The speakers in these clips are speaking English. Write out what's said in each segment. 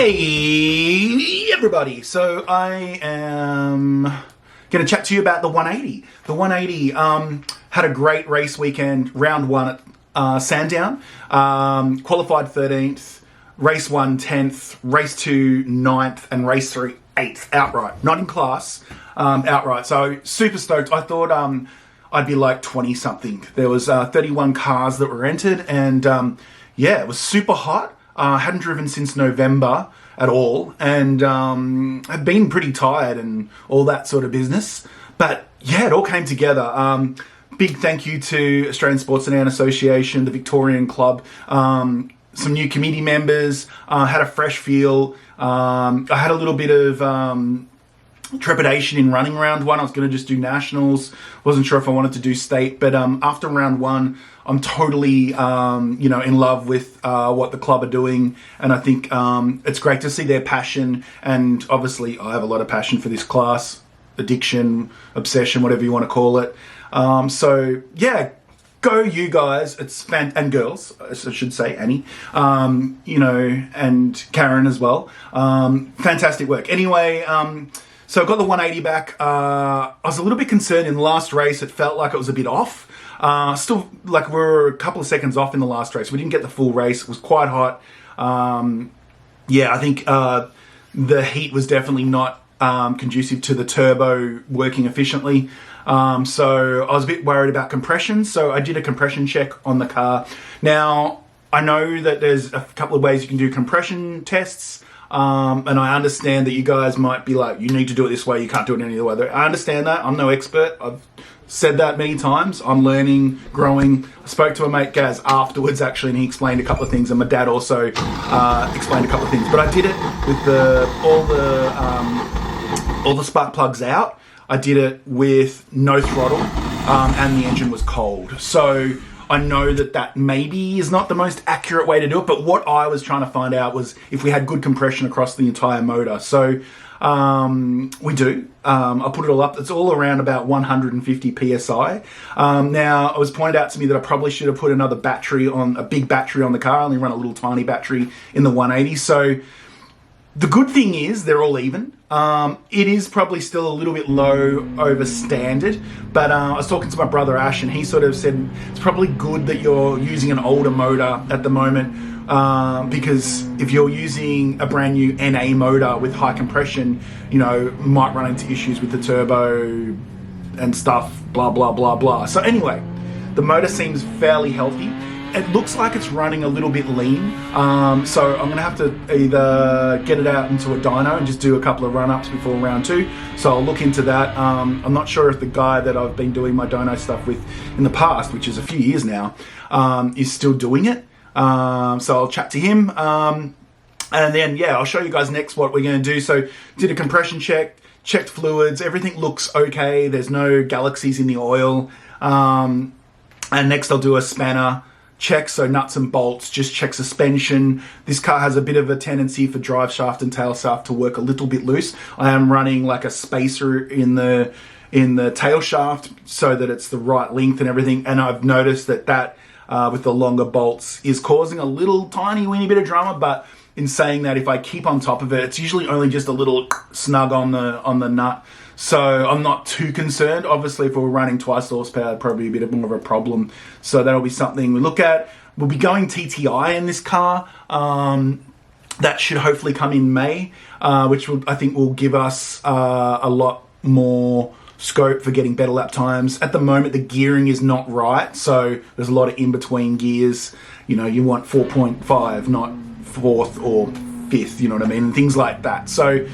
Hey everybody, so I am going to chat to you about the 180. The 180 had a great race weekend, round one at Sandown, qualified 13th, race 1 10th, race 2 9th, and race 3 8th outright, not in class, outright. So super stoked. I thought I'd be like 20 something. There was 31 cars that were entered, and yeah, it was super hot. Hadn't driven since November at all, and I've been pretty tired and all that sort of business. But yeah, it all came together. Big thank you to Australian Sports Sedan Association, the Victorian Club, some new committee members, had a fresh feel. I had a little bit of trepidation in running round one. I was going to just do nationals. Wasn't sure if I wanted to do state, but after round one, I'm totally, in love with what the club are doing, and I think it's great to see their passion. And obviously, I have a lot of passion for this class, addiction, obsession, whatever you want to call it. So yeah, go you guys! It's and girls, I should say, Annie, and Karen as well. Fantastic work. Anyway. So I got the 180 back. I was a little bit concerned in the last race. It felt like it was a bit off. Still, like we were a couple of seconds off in the last race. We didn't get the full race. It was quite hot. Yeah, I think the heat was definitely not conducive to the turbo working efficiently. So I was a bit worried about compression. So I did a compression check on the car. Now, I know that there's a couple of ways you can do compression tests. And I understand that you guys might be like, you need to do it this way, you can't do it any other way. I understand that. I'm no expert. I've said that many times. I'm learning, growing. I spoke to a mate, Gaz, afterwards actually, and he explained a couple of things, and my dad also explained a couple of things. But I did it with all the spark plugs out. I did it with no throttle, and the engine was cold. So I know that maybe is not the most accurate way to do it, but what I was trying to find out was if we had good compression across the entire motor. So we do. I'll put it all up. It's all around about 150 PSI. Now, it was pointed out to me that I probably should have put a big battery on the car. I only run a little tiny battery in the 180. So the good thing is they're all even. It is probably still a little bit low over standard, but I was talking to my brother Ash, and he sort of said it's probably good that you're using an older motor at the moment, because if you're using a brand new NA motor with high compression, might run into issues with the turbo and stuff, blah, blah, blah, blah. So anyway, the motor seems fairly healthy. It looks like it's running a little bit lean, so I'm going to have to either get it out into a dyno and just do a couple of run-ups before round 2, so I'll look into that. I'm not sure if the guy that I've been doing my dyno stuff with in the past, which is a few years now, is still doing it, so I'll chat to him, and then, yeah, I'll show you guys next what we're going to do. So did a compression check, checked fluids, everything looks okay, there's no galaxies in the oil, and next I'll do a spanner check, so nuts and bolts, just check suspension. This car has a bit of a tendency for drive shaft and tail shaft to work a little bit loose. I am running like a spacer in the tail shaft so that it's the right length and everything, and I've noticed that with the longer bolts is causing a little tiny weeny bit of drama. But in saying that, if I keep on top of it, it's usually only just a little snug on the nut. So I'm not too concerned. Obviously, if we're running twice the horsepower, it'd probably be a bit more of a problem. So that'll be something we look at. We'll be going TTI in this car. That should hopefully come in May, which I think will give us a lot more scope for getting better lap times. At the moment, the gearing is not right, so there's a lot of in-between gears. You want 4.5, not 4th or 5th, you know what I mean? And things like that. So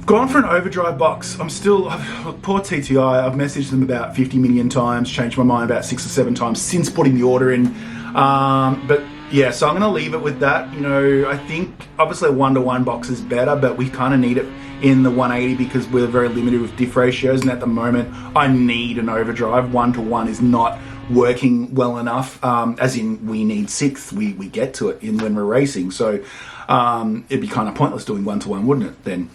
gone for an overdrive box. Poor TTI, I've messaged them about 50 million times, changed my mind about 6 or 7 times since putting the order in. But yeah, so I'm going to leave it with that. I think obviously a 1-to-1 box is better, but we kind of need it in the 180 because we're very limited with diff ratios. And at the moment, I need an overdrive. 1-to-1 is not working well enough, as in we need 6th. We get to it when we're racing. So it'd be kind of pointless doing 1-to-1, wouldn't it, then?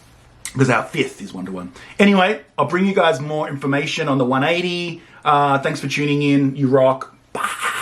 Because our 5th is 1-to-1. Anyway, I'll bring you guys more information on the 180. Thanks for tuning in. You rock. Bye.